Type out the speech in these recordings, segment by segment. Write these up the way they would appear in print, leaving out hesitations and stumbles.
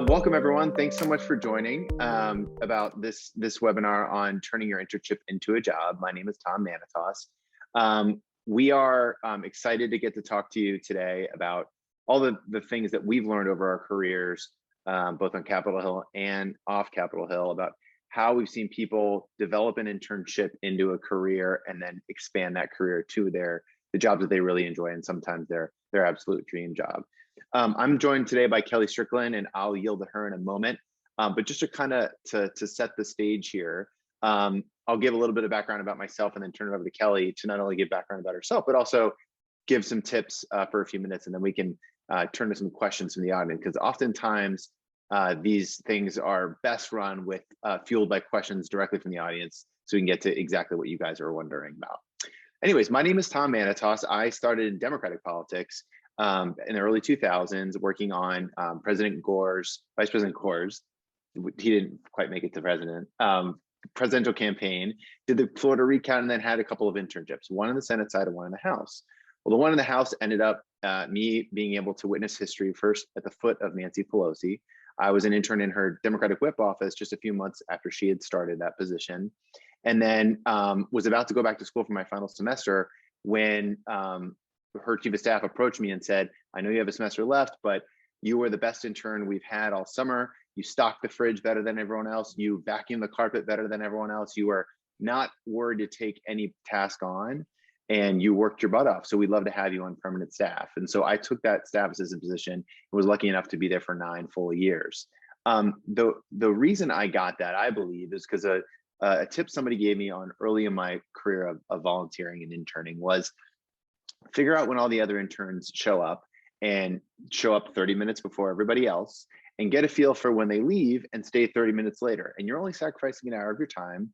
Welcome everyone. Thanks so much for joining about this webinar on turning your internship into a job. My name is Tom Manatos. We are excited to get to talk to you today about all the things that we've learned over our careers, both on Capitol Hill and off Capitol Hill, about how we've seen people develop an internship into a career and then expand that career to the jobs that they really enjoy, and sometimes their absolute dream job. I'm joined today by Kelle Strickland, and I'll yield to her in a moment. But just to kind of to set the stage here, I'll give a little bit of background about myself and then turn it over to Kelle to not only give background about herself, but also give some tips for a few minutes, and then we can turn to some questions from the audience, because oftentimes these things are best run with fueled by questions directly from the audience, so we can get to exactly what you guys are wondering about. Anyways, my name is Tom Manatos. I started in Democratic politics in the early 2000s, working on Vice President Gore's, he didn't quite make it to president, presidential campaign, did the Florida recount, and then had a couple of internships, one in the Senate side and one in the House. Well, the one in the House ended up me being able to witness history first at the foot of Nancy Pelosi. I was an intern in her Democratic whip office just a few months after she had started that position, and then was about to go back to school for my final semester when her chief of staff approached me and said, "I know you have a semester left, but you were the best intern we've had all summer. You stocked the fridge better than everyone else. You vacuumed the carpet better than everyone else. You were not worried to take any task on, and you worked your butt off. So we'd love to have you on permanent staff." And so I took that staff assistant position and was lucky enough to be there for 9 full years. The reason I got that, I believe, is because a tip somebody gave me on early in my career of volunteering and interning was figure out when all the other interns show up, and show up 30 minutes before everybody else, and get a feel for when they leave and stay 30 minutes later. And you're only sacrificing an hour of your time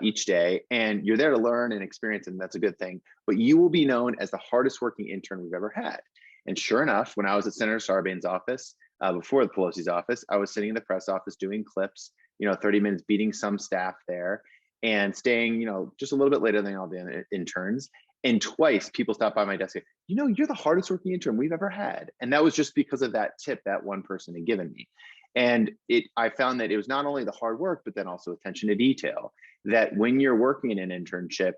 each day, and you're there to learn and experience, and that's a good thing. But you will be known as the hardest working intern we've ever had. And sure enough, when I was at Senator Sarbanes' office, before the Pelosi's office, I was sitting in the press office doing clips, 30 minutes, beating some staff there, and staying, just a little bit later than all the interns. And twice people stopped by my desk and said, "You're the hardest working intern we've ever had." And that was just because of that tip that one person had given me. And I found that it was not only the hard work, but then also attention to detail, that when you're working in an internship,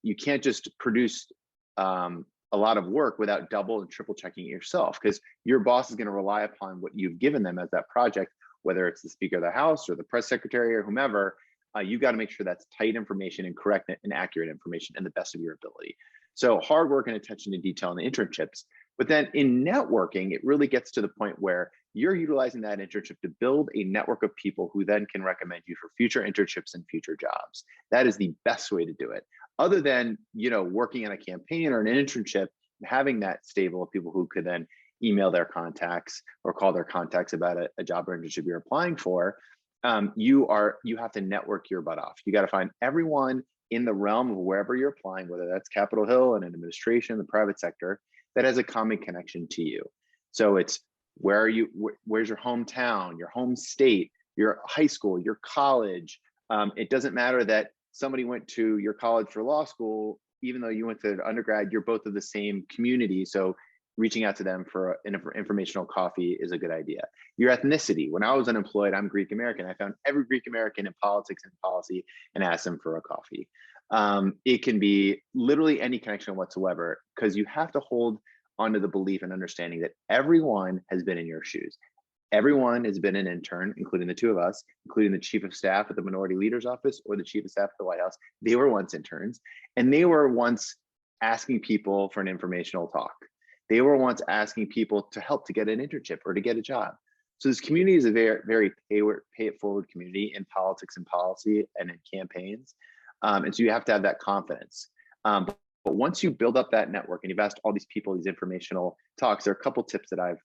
you can't just produce a lot of work without double and triple checking it yourself, because your boss is going to rely upon what you've given them as that project, whether it's the Speaker of the House or the press secretary or whomever. You've got to make sure that's tight information and correct and accurate information and the best of your ability. So hard work and attention to detail in the internships. But then in networking, it really gets to the point where you're utilizing that internship to build a network of people who then can recommend you for future internships and future jobs. That is the best way to do it. Other than, working on a campaign or an internship, having that stable of people who could then email their contacts or call their contacts about a job or internship you're applying for, you have to network your butt off. You got to find everyone in the realm of wherever you're applying, whether that's Capitol Hill and an administration, the private sector, that has a common connection to you. So it's where's your hometown, your home state, your high school, your college. It doesn't matter that somebody went to your college for law school, even though you went to undergrad, you're both of the same community. So reaching out to them for an informational coffee is a good idea. Your ethnicity. When I was unemployed, I'm Greek American. I found every Greek American in politics and policy and asked them for a coffee. It can be literally any connection whatsoever, because you have to hold onto the belief and understanding that everyone has been in your shoes. Everyone has been an intern, including the two of us, including the chief of staff at the Minority Leader's Office or the chief of staff at the White House. They were once interns, and they were once asking people for an informational talk. They were once asking people to help to get an internship or to get a job. So this community is a very, very pay it forward community in politics and policy and in campaigns. And so you have to have that confidence. But once you build up that network and you've asked all these people these informational talks, there are a couple tips that I've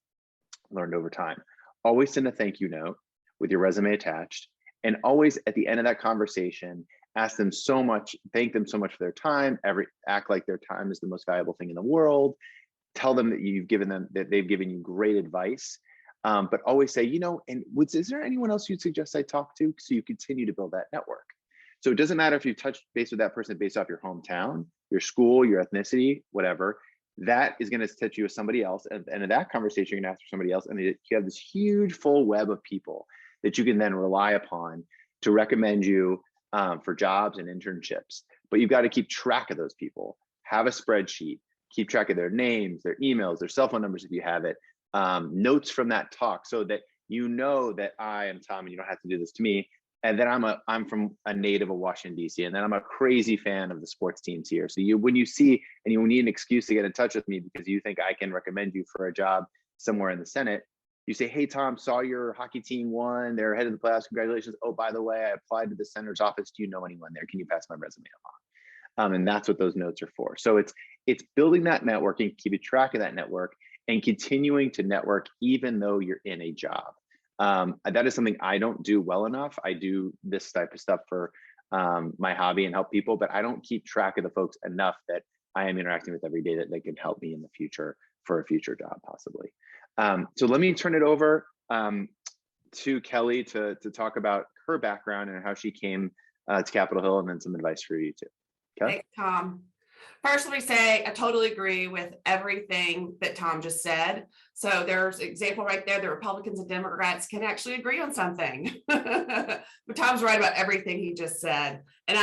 learned over time. Always send a thank you note with your resume attached. And always at the end of that conversation, ask them so much, thank them so much for their time, act like their time is the most valuable thing in the world. Tell them that they've given you great advice, but always say, is there anyone else you'd suggest I talk to? So you continue to build that network. So it doesn't matter if you touch base with that person based off your hometown, your school, your ethnicity, whatever. that is going to set you with somebody else. And in that conversation, you're going to ask for somebody else. And you have this huge full web of people that you can then rely upon to recommend you for jobs and internships. But you've got to keep track of those people, have a spreadsheet, keep track of their names, their emails, their cell phone numbers if you have it, notes from that talk, so that you know that I am Tom and you don't have to do this to me. And then I'm from a native of Washington, D.C., and then I'm a crazy fan of the sports teams here. So when you see and you need an excuse to get in touch with me because you think I can recommend you for a job somewhere in the Senate, you say, hey, Tom, saw your hockey team won. They're ahead of the playoffs. Congratulations. Oh, by the way, I applied to the senator's office. Do you know anyone there? Can you pass my resume along? And that's what those notes are for. So it's building that networking, keeping track of that network, and continuing to network even though you're in a job. That is something I don't do well enough. I do this type of stuff for my hobby and help people, but I don't keep track of the folks enough that I am interacting with every day that they can help me in the future for a future job, possibly. So let me turn it over to Kelle to talk about her background and how she came to Capitol Hill, and then some advice for you too. Kelle? Thanks, Tom. First, let me say I totally agree with everything that Tom just said. So there's an example right there. The Republicans and Democrats can actually agree on something. But Tom's right about everything he just said. And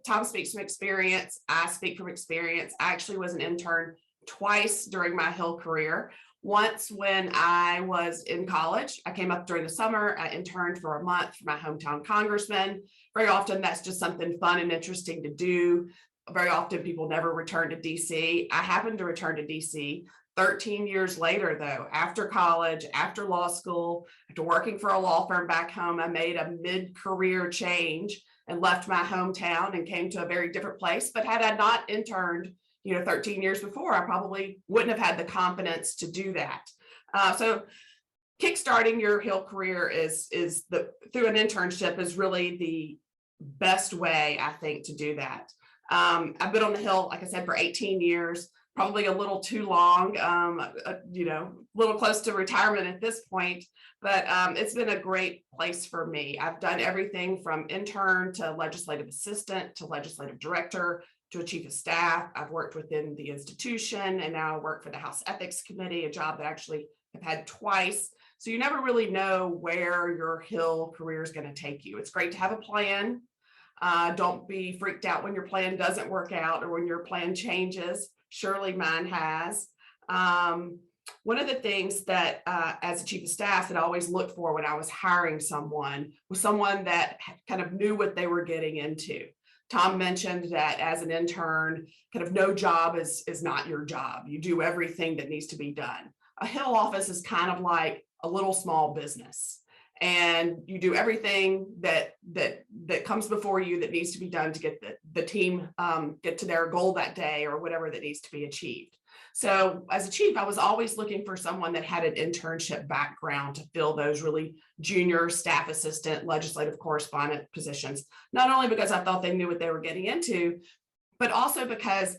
Tom speaks from experience. I speak from experience. I actually was an intern twice during my Hill career. Once when I was in college, I came up during the summer. I interned for a month for my hometown congressman. Very often that's just something fun and interesting to do. Very often people never return to DC. I happened to return to DC 13 years later, though, after college, after law school, after working for a law firm back home. I made a mid-career change and left my hometown and came to a very different place. But had I not interned 13 years before, I probably wouldn't have had the confidence to do that. So kickstarting your Hill career through an internship is really the best way, I think, to do that. I've been on the Hill, like I said, for 18 years, probably a little too long, a little close to retirement at this point, but it's been a great place for me. I've done everything from intern to legislative assistant to legislative director to a chief of staff. I've worked within the institution, and now I work for the House Ethics Committee, a job that I actually have had twice. So you never really know where your Hill career is going to take you. It's great to have a plan. Don't be freaked out when your plan doesn't work out or when your plan changes. Surely mine has. One of the things that as a chief of staff that I always looked for when I was hiring someone was someone that kind of knew what they were getting into. Tom mentioned that as an intern, kind of no job is not your job. You do everything that needs to be done. A Hill office is kind of like a little small business. And you do everything that comes before you that needs to be done to get the team get to their goal that day or whatever that needs to be achieved. So as a chief, I was always looking for someone that had an internship background to fill those really junior staff assistant, legislative correspondent positions, not only because I thought they knew what they were getting into, but also because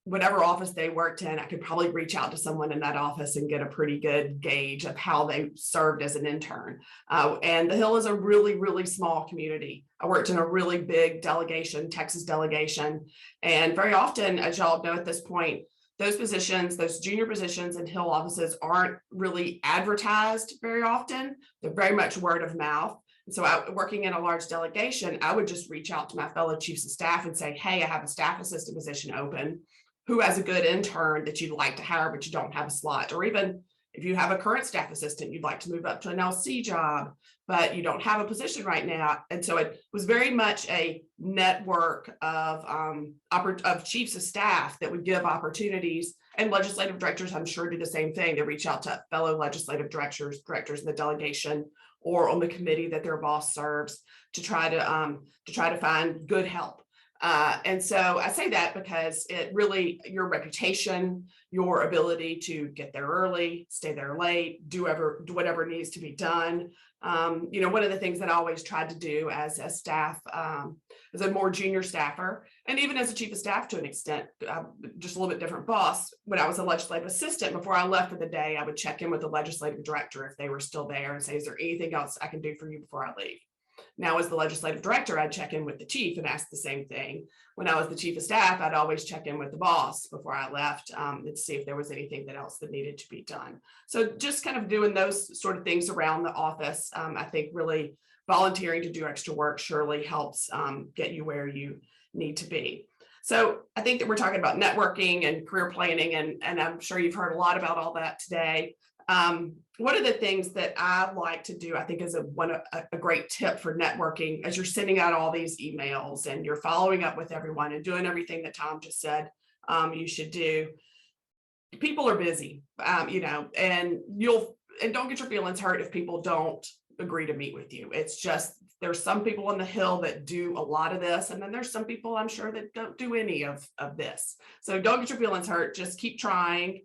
whatever office they worked in, I could probably reach out to someone in that office and get a pretty good gauge of how they served as an intern. And the Hill is a really, really small community. I worked in a really big delegation, Texas delegation. And very often, as y'all know at this point, those positions, those junior positions in Hill offices aren't really advertised very often. They're very much word of mouth. And so working in a large delegation, I would just reach out to my fellow chiefs of staff and say, hey, I have a staff assistant position open. Who has a good intern that you'd like to hire, but you don't have a slot? Or even if you have a current staff assistant, you'd like to move up to an LC job, but you don't have a position right now. And so it was very much a network of chiefs of staff that would give opportunities, and legislative directors, I'm sure, do the same thing. They reach out to fellow legislative directors in the delegation or on the committee that their boss serves to try to find good help. And so I say that because it really, your reputation, your ability to get there early, stay there late, do whatever needs to be done. One of the things that I always tried to do as a staff, as a more junior staffer, and even as a chief of staff to an extent, just a little bit different boss, when I was a legislative assistant, before I left for the day, I would check in with the legislative director if they were still there and say, is there anything else I can do for you before I leave? Now, as the legislative director, I'd check in with the chief and ask the same thing. When I was the chief of staff, I'd always check in with the boss before I left to see if there was anything else that needed to be done. So just kind of doing those sort of things around the office, I think really volunteering to do extra work surely helps get you where you need to be. So I think that we're talking about networking and career planning, and I'm sure you've heard a lot about all that today. One of the things that I like to do, I think, is a great tip for networking as you're sending out all these emails and you're following up with everyone and doing everything that Tom just said you should do. People are busy, and don't get your feelings hurt if people don't agree to meet with you. It's just, there's some people on the Hill that do a lot of this, and then there's some people I'm sure that don't do any of this. So don't get your feelings hurt. Just keep trying,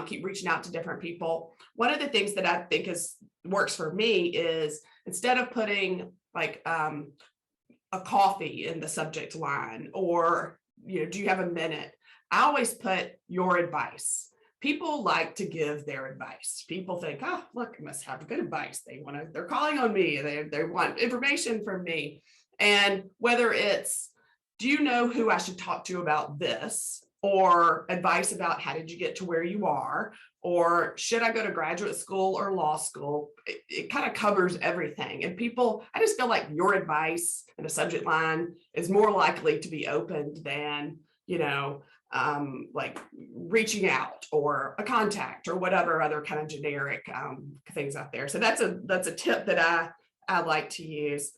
keep reaching out to different people. One of the things that I think works for me is, instead of putting like a coffee in the subject line, or do you have a minute, I always put your advice. People like to give their advice. People think, oh, look, I must have good advice. They're calling on me. They want information from me. And whether it's, do you know who I should talk to about this? Or advice about how did you get to where you are? Or should I go to graduate school or law school? It kind of covers everything. And people, I just feel like your advice in a subject line is more likely to be opened than, like reaching out or a contact or whatever other kind of generic things out there. So that's a tip that I like to use.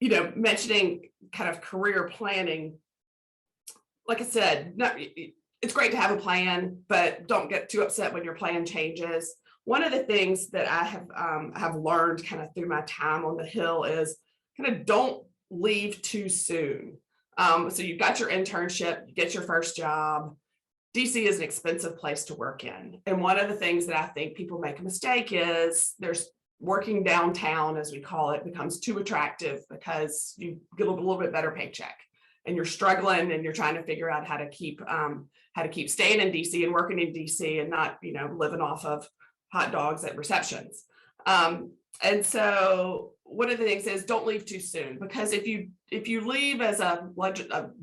Mentioning kind of career planning. Like I said, it's great to have a plan, but don't get too upset when your plan changes. One of the things that I have learned kind of through my time on the Hill is kind of don't leave too soon. So you've got your internship, you get your first job. DC is an expensive place to work in. And one of the things that I think people make a mistake is there's working downtown, as we call it, becomes too attractive because you get a little bit better paycheck. And you're struggling and you're trying to figure out how to keep staying in DC and working in DC and not, living off of hot dogs at receptions. And so one of the things is, don't leave too soon, because if you leave as a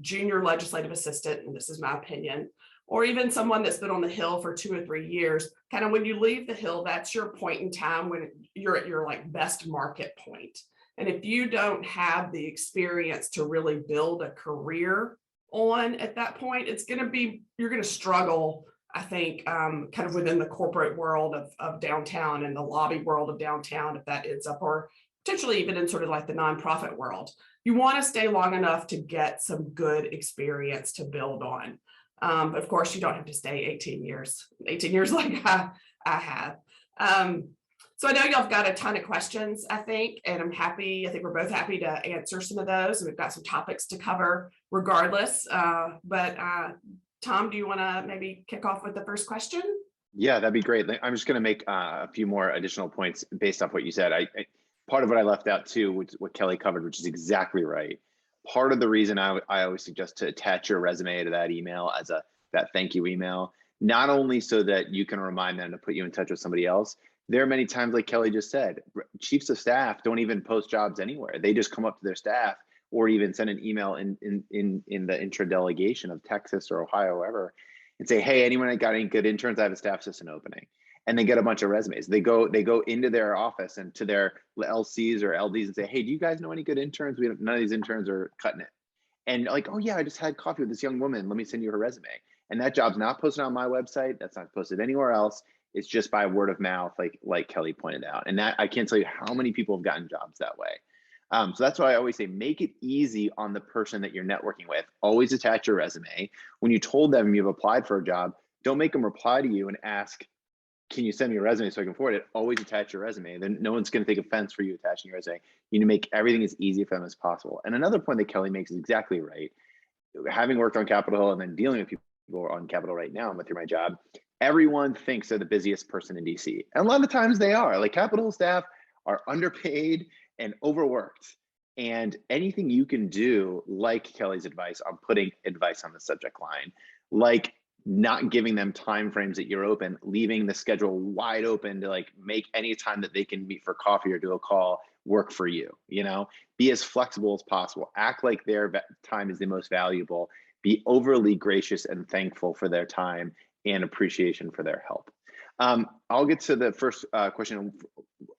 junior legislative assistant, and this is my opinion, or even someone that's been on the Hill for 2 or 3 years, kind of when you leave the Hill, that's your point in time when you're at your like best market point. And if you don't have the experience to really build a career on at that point, you're going to struggle, I think, kind of within the corporate world of downtown and the lobby world of downtown, if that ends up, or potentially even in sort of like the nonprofit world. You want to stay long enough to get some good experience to build on. But of course, you don't have to stay 18 years like I have. So I know y'all have got a ton of questions, I think, and I think we're both happy to answer some of those. And we've got some topics to cover regardless. But Tom, do you want to maybe kick off with the first question? Yeah, that'd be great. I'm just going to make a few more additional points based off what you said. Part of what I left out too, which what Kelly covered, which is exactly right. Part of the reason I always suggest to attach your resume to that email as that thank you email, not only so that you can remind them to put you in touch with somebody else. There are many times, like Kelly just said, chiefs of staff don't even post jobs anywhere. They just come up to their staff or even send an email in the intra-delegation of Texas or Ohio, wherever, and say, hey, anyone that got any good interns? I have a staff assistant opening. And they get a bunch of resumes. They go into their office and to their LCs or LDs and say, hey, do you guys know any good interns? None of these interns are cutting it. And like, oh yeah, I just had coffee with this young woman. Let me send you her resume. And that job's not posted on my website. That's not posted anywhere else. It's just by word of mouth, like Kelly pointed out. And that I can't tell you how many people have gotten jobs that way. So that's why I always say, make it easy on the person that you're networking with. Always attach your resume. When you told them you've applied for a job, don't make them reply to you and ask, can you send me a resume so I can forward it? Always attach your resume. Then no one's going to take offense for you attaching your resume. You need to make everything as easy for them as possible. And another point that Kelly makes is exactly right. Having worked on Capitol Hill and then dealing with people on Capitol right now and through my job, everyone thinks they're the busiest person in DC. And a lot of times they are. Like Capitol staff are underpaid and overworked. And anything you can do, like Kelly's advice on putting advice on the subject line, like not giving them time frames that you're open, leaving the schedule wide open to like make any time that they can meet for coffee or do a call work for you. Be as flexible as possible, act like their time is the most valuable, be overly gracious and thankful for their time and appreciation for their help. I'll get to the first question.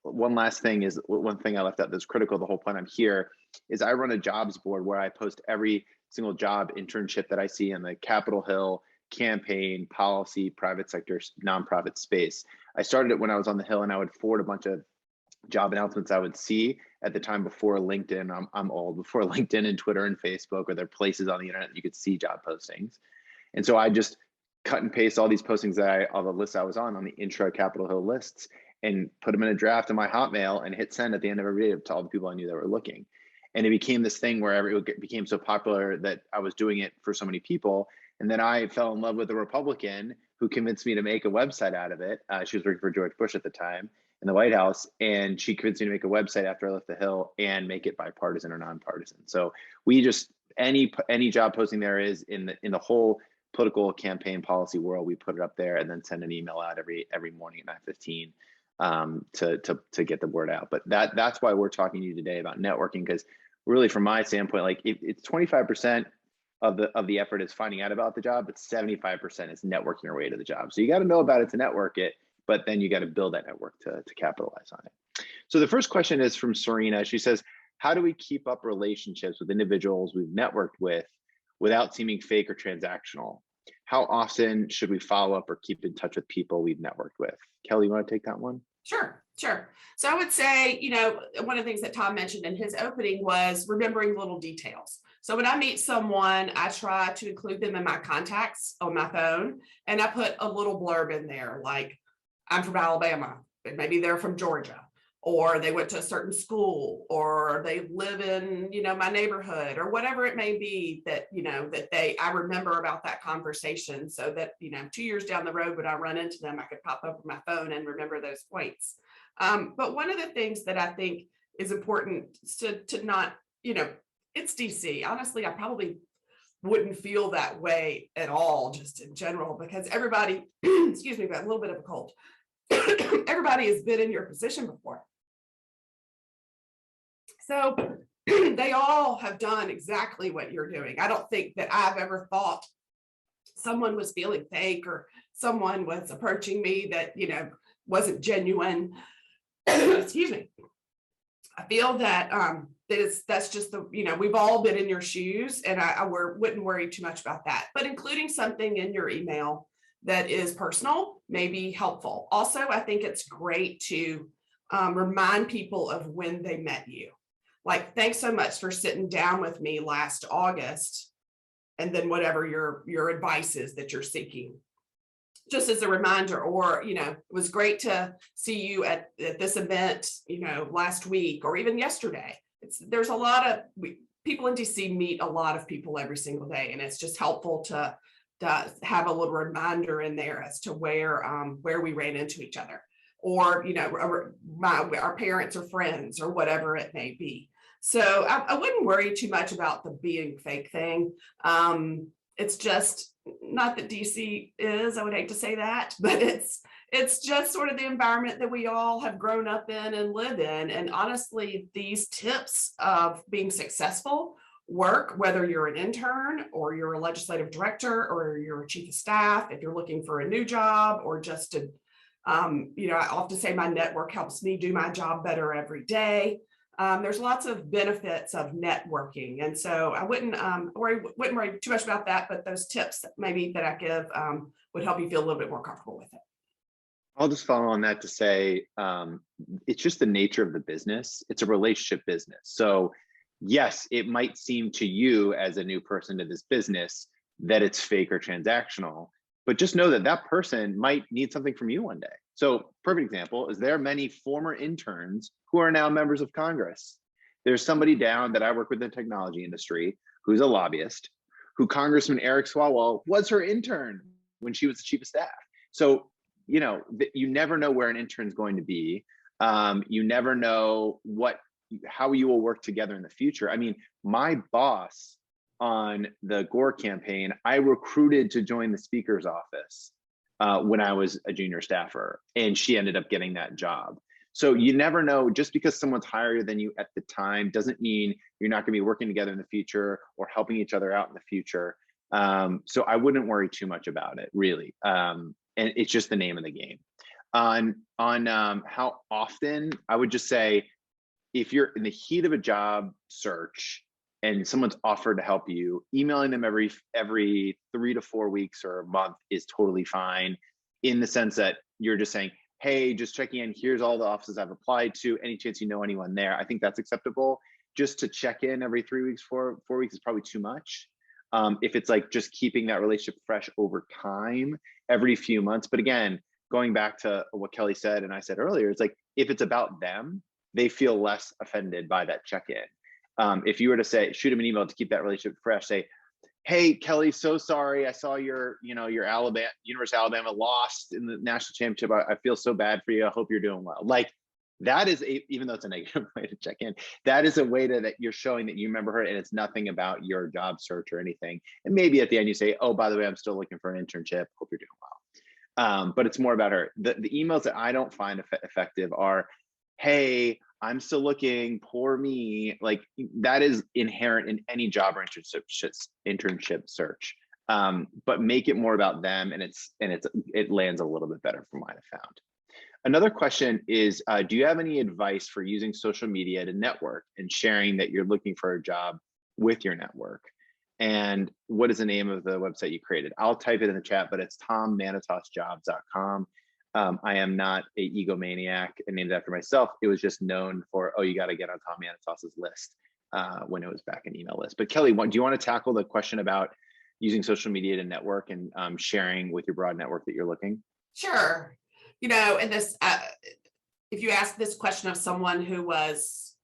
One last thing is, one thing I left out that's critical, the whole point I'm here, is I run a jobs board where I post every single job internship that I see in the Capitol Hill, campaign, policy, private sector, nonprofit space. I started it when I was on the Hill, and I would forward a bunch of job announcements I would see at the time before LinkedIn. I'm old, before LinkedIn and Twitter and Facebook, or there are places on the internet that you could see job postings. And so I just cut and paste all these postings all the lists I was on the intro Capitol Hill lists, and put them in a draft in my Hotmail and hit send at the end of every day to all the people I knew that were looking. And it became this thing where it became so popular that I was doing it for so many people. And then I fell in love with a Republican who convinced me to make a website out of it. She was working for George Bush at the time in the White House, and she convinced me to make a website after I left the Hill and make it bipartisan or nonpartisan. So we just, any job posting there is in the whole political campaign policy world, we put it up there and then send an email out every morning at 9:15 to get the word out. But that's why we're talking to you today about networking, because really, from my standpoint, like it's 25% of the effort is finding out about the job, but 75% is networking your way to the job. So you got to know about it to network it, but then you got to build that network to capitalize on it. So the first question is from Serena. She says, how do we keep up relationships with individuals we've networked with without seeming fake or transactional? How often should we follow up or keep in touch with people we've networked with? Kelle, you want to take that one? Sure. So I would say, one of the things that Tom mentioned in his opening was remembering little details. So when I meet someone, I try to include them in my contacts on my phone, and I put a little blurb in there, like, I'm from Alabama, but maybe they're from Georgia, or they went to a certain school, or they live in, my neighborhood, or whatever it may be that, I remember about that conversation, so that, 2 years down the road, when I run into them, I could pop up my phone and remember those points. But one of the things that I think is important to not, it's DC. Honestly, I probably wouldn't feel that way at all, just in general, because everybody, excuse me, got a little bit of a cold. Everybody has been in your position before. So they all have done exactly what you're doing. I don't think that I've ever thought someone was feeling fake or someone was approaching me that, wasn't genuine. Excuse me. I feel that that's just we've all been in your shoes, and I wouldn't worry too much about that. But including something in your email that is personal may be helpful. Also, I think it's great to remind people of when they met you. Like, thanks so much for sitting down with me last August, and then whatever your advice is that you're seeking, just as a reminder. Or, it was great to see you at this event, last week, or even yesterday. There's a lot of people in DC meet a lot of people every single day, and it's just helpful to have a little reminder in there as to where we ran into each other, or our parents or friends or whatever it may be. So I wouldn't worry too much about the being fake thing. It's just not that DC is, I would hate to say that, but it's just sort of the environment that we all have grown up in and live in. And honestly, these tips of being successful work, whether you're an intern or you're a legislative director or you're a chief of staff, if you're looking for a new job, or just to, I often say my network helps me do my job better every day. There's lots of benefits of networking. And so I wouldn't worry too much about that, but those tips maybe that I give would help you feel a little bit more comfortable with it. I'll just follow on that to say, it's just the nature of the business. It's a relationship business. So yes, it might seem to you as a new person to this business that it's fake or transactional, but just know that that person might need something from you one day. So perfect example is there are many former interns who are now members of Congress. There's somebody down that I work with in the technology industry who's a lobbyist, who Congressman Eric Swalwell was her intern when she was the chief of staff. So, you never know where an intern is going to be. You never know how you will work together in the future. I mean, my boss on the Gore campaign, I recruited to join the speaker's office when I was a junior staffer, and she ended up getting that job. So you never know, just because someone's higher than you at the time doesn't mean you're not going to be working together in the future or helping each other out in the future. So I wouldn't worry too much about it, really. And it's just the name of the game. On how often, I would just say, if you're in the heat of a job search and someone's offered to help you, emailing them every 3 to 4 weeks or a month is totally fine, in the sense that you're just saying, hey, just checking in, here's all the offices I've applied to, any chance you know anyone there. I think that's acceptable. Just to check in every 3 weeks, 4 weeks is probably too much. If it's like just keeping that relationship fresh over time, every few months. But again, going back to what Kelle said and I said earlier, it's like, if it's about them, they feel less offended by that check-in. If you were to say, shoot them an email to keep that relationship fresh, say, hey, Kelle, so sorry, I saw your Alabama, University of Alabama lost in the national championship. I feel so bad for you. I hope you're doing well. Like, that is even though it's a negative way to check in, that is a way that you're showing that you remember her, and it's nothing about your job search or anything. And maybe at the end you say, oh, by the way, I'm still looking for an internship. Hope you're doing well. But it's more about her. The emails that I don't find effective are, hey, I'm still looking, poor me. Like, that is inherent in any job or internship search. But make it more about them, and it lands a little bit better from what I found. Another question is, do you have any advice for using social media to network and sharing that you're looking for a job with your network? And what is the name of the website you created? I'll type it in the chat, but it's tommanatosjobs.com. I am not a egomaniac and named after myself. It was just known for, oh, you got to get on Tom Manatos's list when it was back an email list. But Kelle, do you want to tackle the question about using social media to network and sharing with your broad network that you're looking? Sure. And this, if you ask this question of someone who was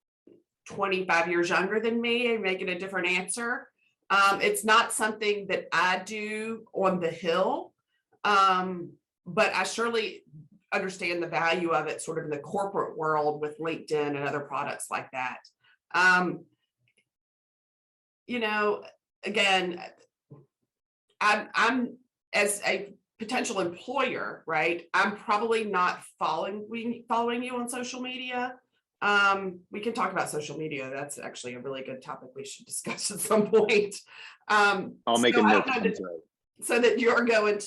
25 years younger than me, and make it a different answer. It's not something that I do on the Hill, but I surely understand the value of it sort of in the corporate world with LinkedIn and other products like that. Again, I'm as a potential employer, right? I'm probably not following you on social media. We can talk about social media. That's actually a really good topic we should discuss at some point. I'll make a note so that you're going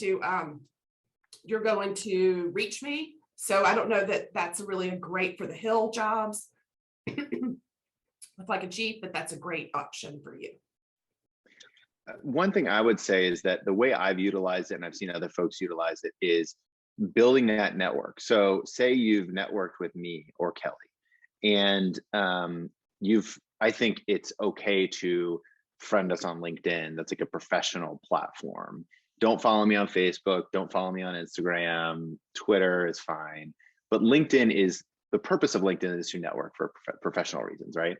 to reach me. So I don't know that that's really great for the Hill jobs. Look like a Jeep, but that's a great option for you. One thing I would say is that the way I've utilized it, and I've seen other folks utilize it, is building that network. So say you've networked with me or Kelle, and I think it's okay to friend us on LinkedIn. That's like a professional platform. Don't follow me on Facebook. Don't follow me on Instagram. Twitter is fine. But the purpose of LinkedIn is to network for professional reasons, right?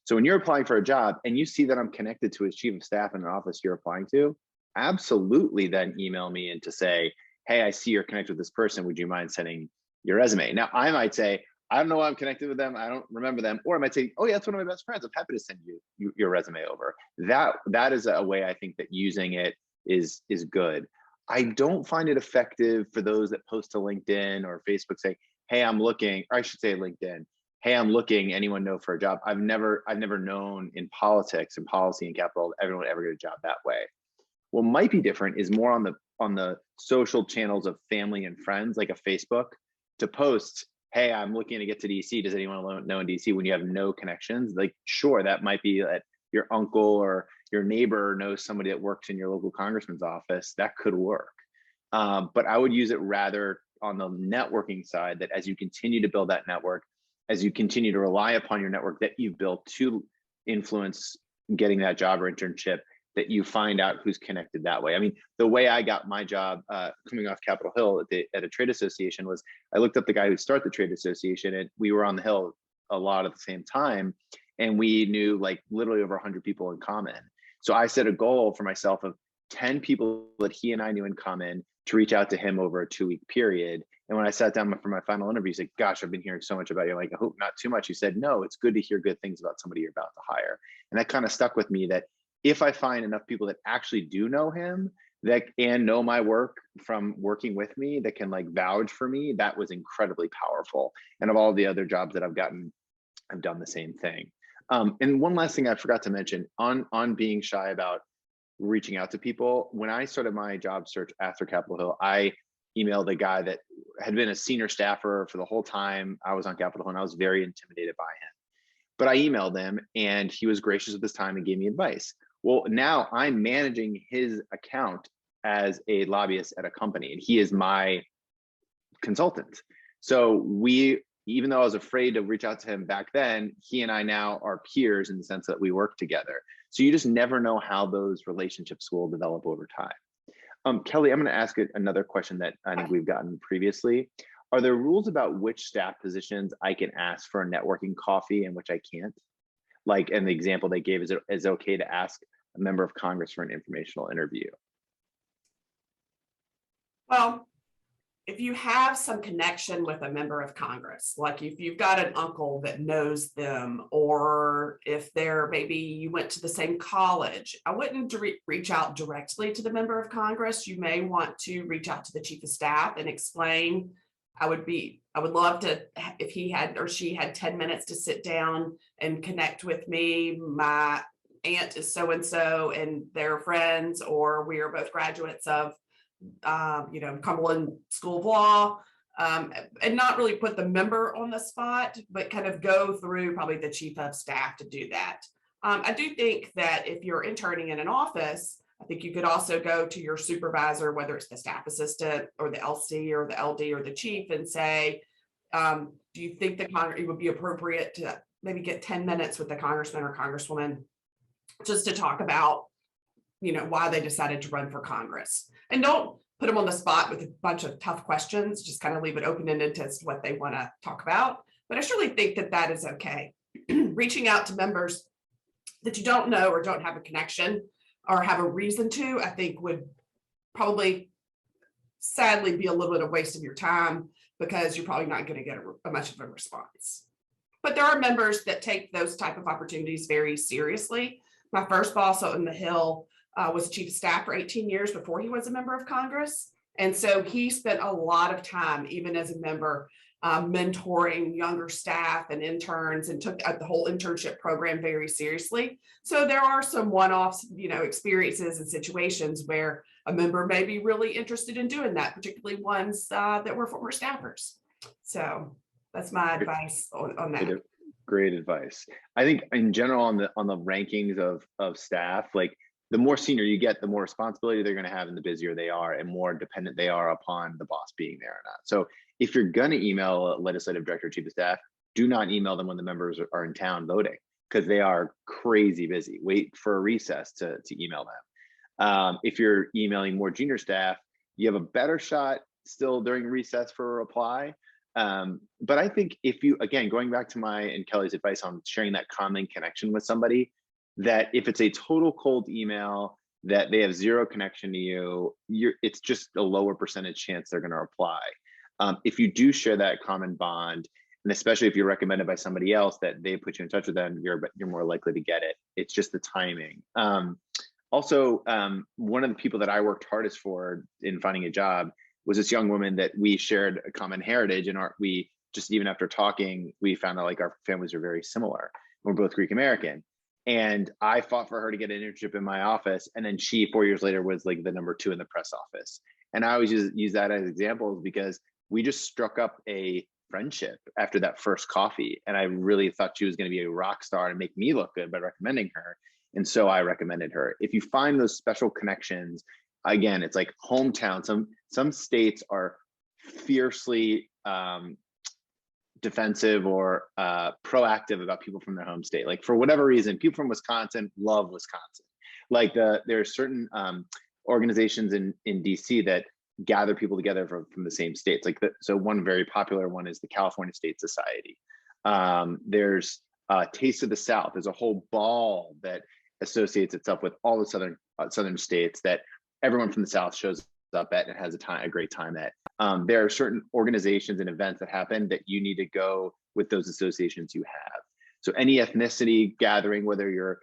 So when you're applying for a job and you see that I'm connected to a chief of staff in an office you're applying to, absolutely then email me and to say, hey, I see you're connected with this person. Would you mind sending your resume? Now, I might say, I don't know why I'm connected with them. I don't remember them. Or I might say, oh yeah, that's one of my best friends. I'm happy to send you your resume over. That is a way I think that using it is good. I don't find it effective for those that post to LinkedIn or Facebook saying, hey, I'm looking, or I should say LinkedIn, hey, I'm looking, anyone know for a job? I've never known in politics and policy and capital, everyone ever get a job that way. What might be different is more on the social channels of family and friends, like a Facebook, to post, hey, I'm looking to get to DC. Does anyone know in DC? When you have no connections, like, sure, that might be that your uncle or your neighbor knows somebody that works in your local congressman's office. That could work. But I would use it rather on the networking side, that as you continue to build that network, as you continue to rely upon your network that you've built to influence getting that job or internship, that you find out who's connected that way. I mean, the way I got my job coming off Capitol Hill at a trade association was I looked up the guy who started the trade association, and we were on the Hill a lot at the same time. And we knew like literally over 100 people in common. So I set a goal for myself of 10 people that he and I knew in common to reach out to him over a 2-week period. And when I sat down for my final interview, he's like, gosh, I've been hearing so much about you. I'm like, I hope not too much. He said, no, it's good to hear good things about somebody you're about to hire. And that kind of stuck with me, that if I find enough people that actually do know him, that and know my work from working with me, that can like vouch for me, that was incredibly powerful. And of all the other jobs that I've gotten, I've done the same thing. And one last thing I forgot to mention on being shy about reaching out to people. When I started my job search after Capitol Hill, I emailed a guy that had been a senior staffer for the whole time I was on Capitol Hill, and I was very intimidated by him. But I emailed him and he was gracious with his time and gave me advice. Well, now I'm managing his account as a lobbyist at a company, and he is my consultant. So even though I was afraid to reach out to him back then, he and I now are peers in the sense that we work together. So you just never know how those relationships will develop over time. Kelly, I'm going to ask another question that I think we've gotten previously. Are there rules about which staff positions I can ask for a networking coffee and which I can't? Like, and the example they gave, is it okay to ask a member of Congress for an informational interview? Well, if you have some connection with a member of Congress, like if you've got an uncle that knows them, or if they're maybe you went to the same college, I wouldn't reach out directly to the member of Congress. You may want to reach out to the chief of staff and explain. I would love to, if he had or she had 10 minutes to sit down and connect with me. My aunt is so-and-so and they're friends, or we are both graduates of Cumberland School of Law, and not really put the member on the spot, but kind of go through probably the chief of staff to do that. I do think that if you're interning in an office, I think you could also go to your supervisor, whether it's the staff assistant or the LC or the LD or the chief, and say, do you think that it would be appropriate to maybe get 10 minutes with the congressman or congresswoman just to talk about why they decided to run for Congress? And don't put them on the spot with a bunch of tough questions, just kind of leave it open-ended as to what they want to talk about. But I surely think that that is okay. Reaching out to members that you don't know or don't have a connection or have a reason to, I think would probably sadly be a little bit of waste of your time, because you're probably not going to get a much of a response. But there are members that take those type of opportunities very seriously. My first boss on the Hill was chief of staff for 18 years before he was a member of Congress. And so he spent a lot of time, even as a member, mentoring younger staff and interns, and took the whole internship program very seriously. So there are some one-off, experiences and situations where a member may be really interested in doing that, particularly ones that were former staffers. So that's my advice on that. Great advice. I think in general on the rankings of staff, like the more senior you get, the more responsibility they're going to have and the busier they are and more dependent they are upon the boss being there or not. So if you're going to email a legislative director or chief of staff, do not email them when the members are in town voting, because they are crazy busy. Wait for a recess to email them. If you're emailing more junior staff, you have a better shot still during recess for a reply. But I think if you, again, going back to my and Kelly's advice on sharing that common connection with somebody, that if it's a total cold email that they have zero connection to you, it's just a lower percentage chance they're going to reply. If you do share that common bond, and especially if you're recommended by somebody else that they put you in touch with them, you're more likely to get it. It's just the timing. Also, one of the people that I worked hardest for in finding a job was this young woman that we shared a common heritage, and we just, even after talking, we found out like our families are very similar. We're both Greek American. And I fought for her to get an internship in my office. And then she, 4 years later, was like the number 2 in the press office. And I always use that as examples because we just struck up a friendship after that first coffee. And I really thought she was going to be a rock star and make me look good by recommending her. And so I recommended her. If you find those special connections, again, it's like hometown. Some states are fiercely defensive or proactive about people from their home state. Like for whatever reason, people from Wisconsin love Wisconsin. Like there are certain organizations in DC that gather people together from the same states. Like so one very popular one is the California State Society. There's Taste of the South. There's a whole ball that associates itself with all the southern states that everyone from the South shows up at and has a great time at. There are certain organizations and events that happen that you need to go with those associations you have. So any ethnicity gathering, whether you're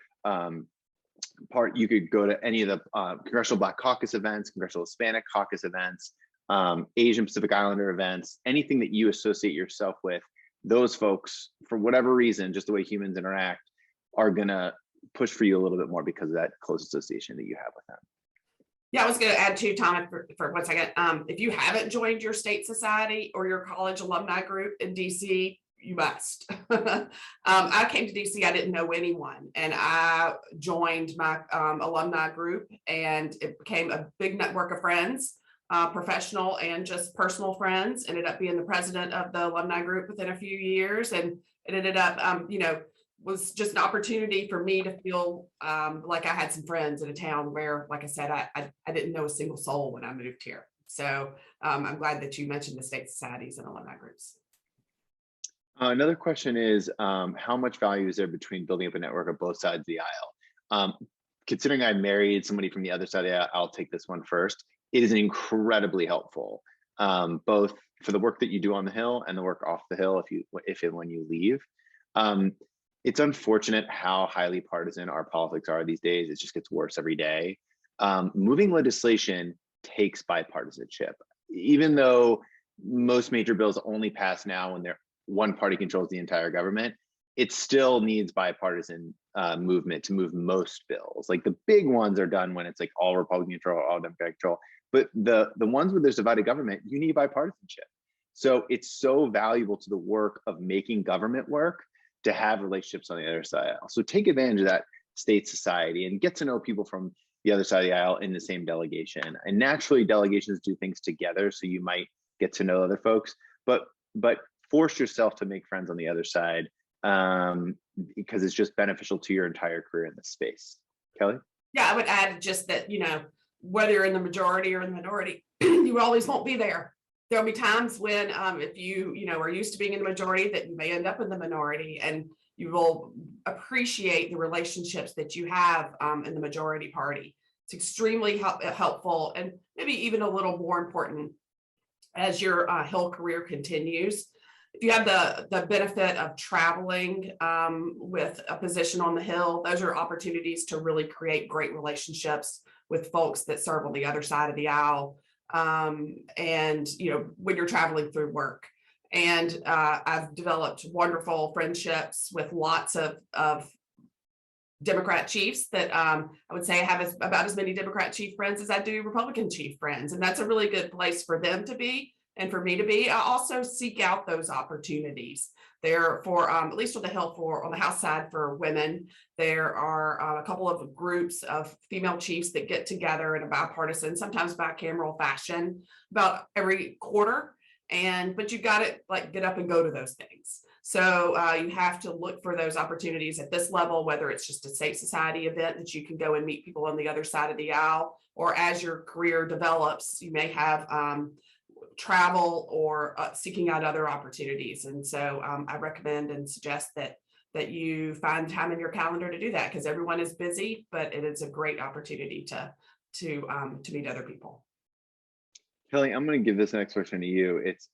part, you could go to any of the Congressional Black Caucus events, Congressional Hispanic Caucus events, Asian Pacific Islander events, anything that you associate yourself with. Those folks, for whatever reason, just the way humans interact, are gonna push for you a little bit more because of that close association that you have with them. Yeah, I was going to add to Tom for 1 second. If you haven't joined your state society or your college alumni group in DC, you must. I came to DC, I didn't know anyone, and I joined my alumni group, and it became a big network of friends, professional and just personal friends. Ended up being the president of the alumni group within a few years, and it ended up, was just an opportunity for me to feel like I had some friends in a town where, like I said, I didn't know a single soul when I moved here. So I'm glad that you mentioned the state societies and alumni groups. Another question is, how much value is there between building up a network of both sides of the aisle? Considering I married somebody from the other side of the aisle, I'll take this one first. It is incredibly helpful, both for the work that you do on the Hill and the work off the Hill if and when you leave. It's unfortunate how highly partisan our politics are these days. It just gets worse every day. Moving legislation takes bipartisanship. Even though most major bills only pass now when one party controls the entire government, it still needs bipartisan movement to move most bills. Like the big ones are done when it's like all Republican control, all Democratic control. But the ones where there's divided government, you need bipartisanship. So it's so valuable to the work of making government work to have relationships on the other side. So take advantage of that state society and get to know people from the other side of the aisle in the same delegation. And naturally, delegations do things together, so you might get to know other folks, but force yourself to make friends on the other side, because it's just beneficial to your entire career in this space. Kelle? Yeah, I would add just that, whether you're in the majority or in the minority, you always won't be there. There'll be times when if you are used to being in the majority, that you may end up in the minority, and you will appreciate the relationships that you have in the majority party. It's extremely helpful, and maybe even a little more important as your Hill career continues. If you have the benefit of traveling with a position on the Hill, those are opportunities to really create great relationships with folks that serve on the other side of the aisle. And when you're traveling through work, and I've developed wonderful friendships with lots of Democrat chiefs that I would say I have about as many Democrat chief friends as I do Republican chief friends, and that's a really good place for them to be and for me to be. I also seek out those opportunities. There for at least on the Hill, on the House side for women, there are a couple of groups of female chiefs that get together in a bipartisan, sometimes bicameral fashion about every quarter. But you got to get up and go to those things. So you have to look for those opportunities at this level, whether it's just a state society event that you can go and meet people on the other side of the aisle, or as your career develops, you may have travel or seeking out other opportunities. And so I recommend and suggest that you find time in your calendar to do that, because everyone is busy, but it is a great opportunity to meet other people. Kelle, I'm going to give this next question to you. It's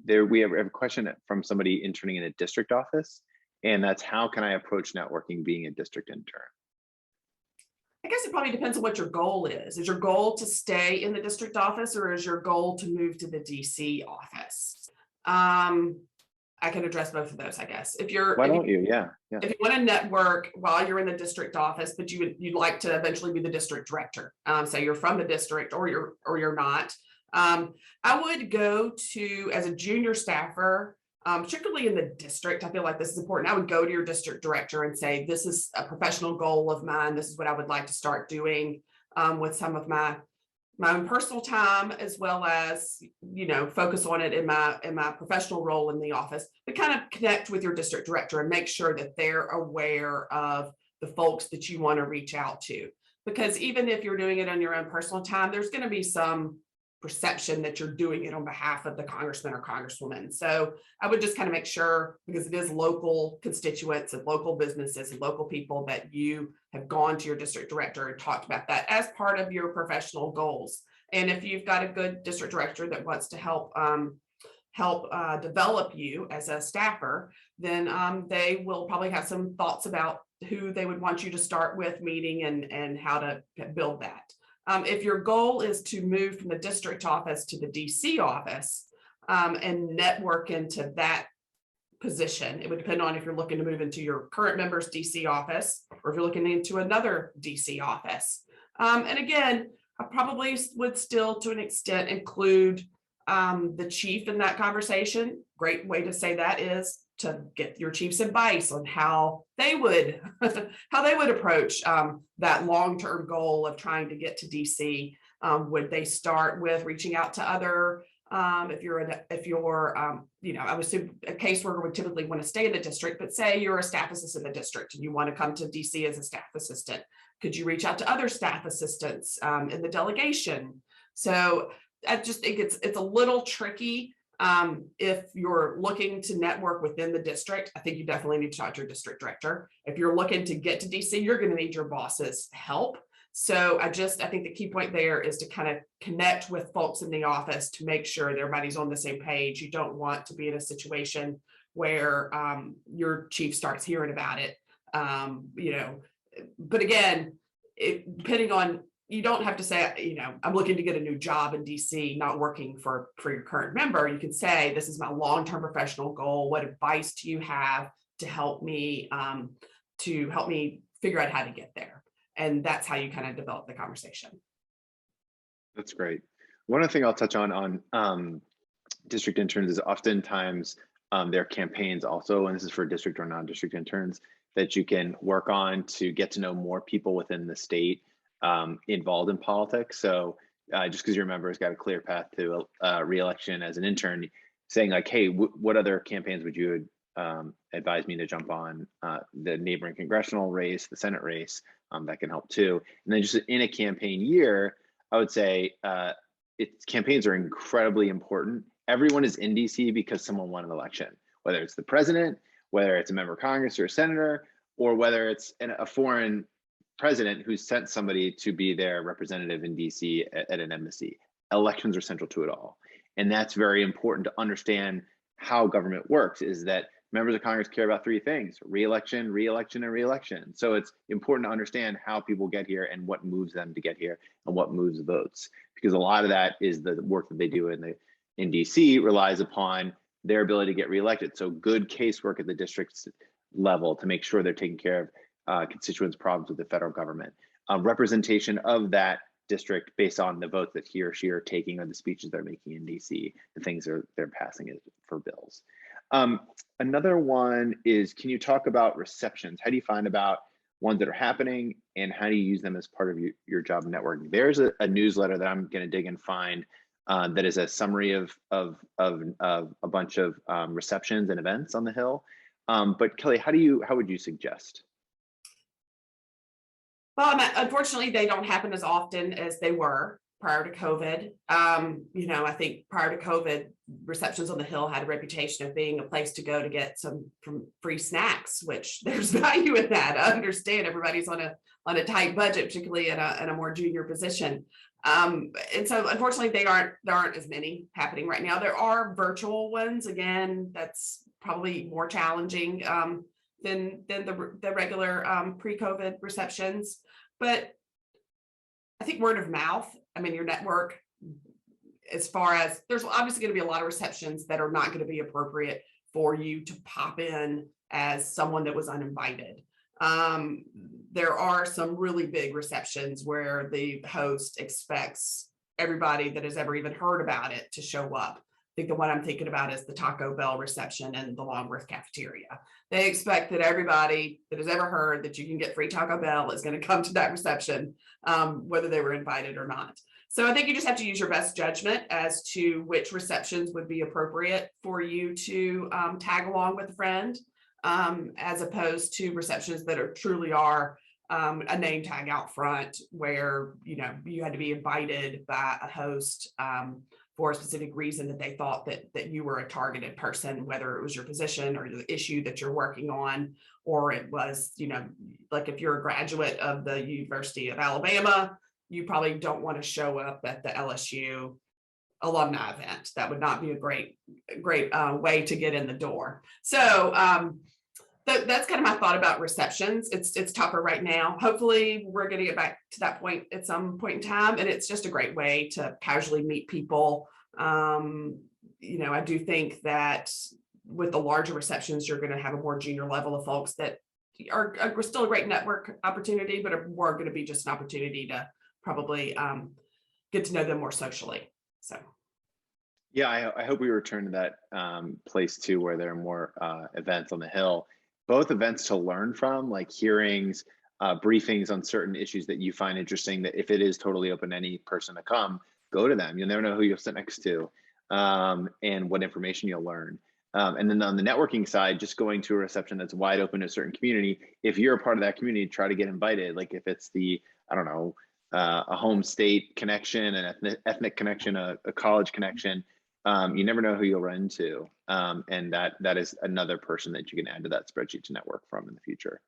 we have a question from somebody interning in a district office, and that's, how can I approach networking being a district intern? I guess it probably depends on what your goal is. Is your goal to stay in the district office, or is your goal to move to the DC office? I can address both of those, I guess. If you want to network while you're in the district office, but you'd like to eventually be the district director, so you're from the district or you're not, I would go to, as a junior staffer, particularly in the district, I feel like this is important. I would go to your district director and say, this is a professional goal of mine. This is what I would like to start doing with some of my own personal time, as well as, focus on it in my professional role in the office, but kind of connect with your district director and make sure that they're aware of the folks that you want to reach out to. Because even if you're doing it on your own personal time, there's going to be some perception that you're doing it on behalf of the congressman or congresswoman. So I would just kind of make sure, because it is local constituents and local businesses and local people, that you have gone to your district director and talked about that as part of your professional goals. And if you've got a good district director that wants to help develop you as a staffer, then they will probably have some thoughts about who they would want you to start with meeting and how to build that. If your goal is to move from the district office to the DC office and network into that position, it would depend on if you're looking to move into your current member's DC office or if you're looking into another DC office. And again, I probably would still to an extent include the chief in that conversation. Great way to say that is to get your chief's advice on how they would approach that long-term goal of trying to get to DC. Would they start with reaching out to other, if you're I would assume a caseworker would typically want to stay in the district, but say you're a staff assistant in the district and you want to come to DC as a staff assistant. Could you reach out to other staff assistants in the delegation? So I just think it's a little tricky. If you're looking to network within the district, I think you definitely need to talk to your district director. If you're looking to get to DC, you're going to need your boss's help. So I think the key point there is to kind of connect with folks in the office to make sure that everybody's on the same page. You don't want to be in a situation where your chief starts hearing about it. But again, depending on, you don't have to say, I'm looking to get a new job in DC, not working for your current member. You can say, this is my long-term professional goal. What advice do you have to help me figure out how to get there? And that's how you kind of develop the conversation. That's great. One other thing I'll touch on district interns is oftentimes their campaigns also, and this is for district or non-district interns, that you can work on to get to know more people within the state involved in politics. So just because your member has got a clear path to re-election as an intern, saying like, hey, what other campaigns would you advise me to jump on? The neighboring congressional race, the Senate race, that can help too. And then just in a campaign year, I would say campaigns are incredibly important. Everyone is in DC because someone won an election, whether it's the president, whether it's a member of Congress or a senator, or whether it's a foreign president who sent somebody to be their representative in DC at an embassy. Elections are central to it all. And that's very important to understand how government works, is that members of Congress care about three things: re-election, re-election, and re-election. So it's important to understand how people get here and what moves them to get here and what moves votes, because a lot of that is the work that they do in DC relies upon their ability to get reelected. So good casework at the district level to make sure they're taking care of constituents' problems with the federal government. Representation of that district based on the votes that he or she are taking or the speeches they're making in DC, the things they're passing for bills. Another one is, can you talk about receptions? How do you find about ones that are happening and how do you use them as part of your job networking? There's a newsletter that I'm going to dig and find that is a summary of a bunch of receptions and events on the Hill. But Kelly, how would you suggest? Well, unfortunately, they don't happen as often as they were prior to COVID. I think prior to COVID, receptions on the Hill had a reputation of being a place to go to get some free snacks, which there's value in that. I understand everybody's on a tight budget, particularly in a more junior position. And so unfortunately, there aren't as many happening right now. There are virtual ones. Again, that's probably more challenging than the regular pre-COVID receptions. But I think word of mouth, your network, as far as there's obviously going to be a lot of receptions that are not going to be appropriate for you to pop in as someone that was uninvited. There are some really big receptions where the host expects everybody that has ever even heard about it to show up. I think the one I'm thinking about is the Taco Bell reception in the Longworth cafeteria. They expect that everybody that has ever heard that you can get free Taco Bell is going to come to that reception, whether they were invited or not. So I think you just have to use your best judgment as to which receptions would be appropriate for you to tag along with a friend, as opposed to receptions that truly are a name tag out front where you had to be invited by a host for a specific reason that they thought that you were a targeted person, whether it was your position or the issue that you're working on, or it was, like if you're a graduate of the University of Alabama, you probably don't want to show up at the LSU alumni event. That would not be a great way to get in the door. So that's kind of my thought about receptions. It's tougher right now. Hopefully we're going to get back to that point at some point in time. And it's just a great way to casually meet people. I do think that with the larger receptions, you're going to have a more junior level of folks that are still a great network opportunity, but are more going to be just an opportunity to probably get to know them more socially. So. Yeah, I hope we return to that place too, where there are more events on the Hill, both events to learn from, like hearings, briefings on certain issues that you find interesting, that if it is totally open to any person to come, go to them. You'll never know who you'll sit next to and what information you'll learn. And then on the networking side, just going to a reception that's wide open to a certain community. If you're a part of that community, try to get invited. Like if it's I don't know, a home state connection, an ethnic connection, a college connection, you never know who you'll run into. And that is another person that you can add to that spreadsheet to network from in the future.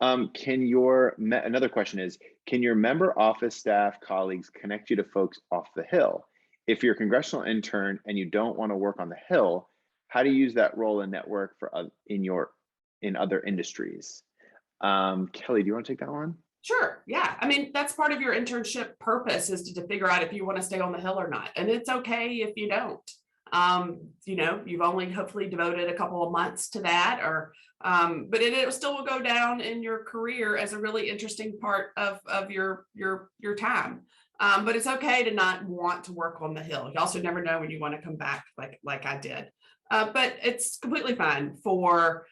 Another question is, can your member office staff colleagues connect you to folks off the Hill? If you're a congressional intern and you don't want to work on the Hill, how do you use that role and network in other industries? Kelle, do you want to take that one? Sure. Yeah. I mean, that's part of your internship purpose, is to figure out if you want to stay on the Hill or not. And it's okay if you don't. You've only hopefully devoted a couple of months to that, but it still will go down in your career as a really interesting part of your time. But it's okay to not want to work on the Hill. You also never know when you want to come back, like I did. But it's completely fine for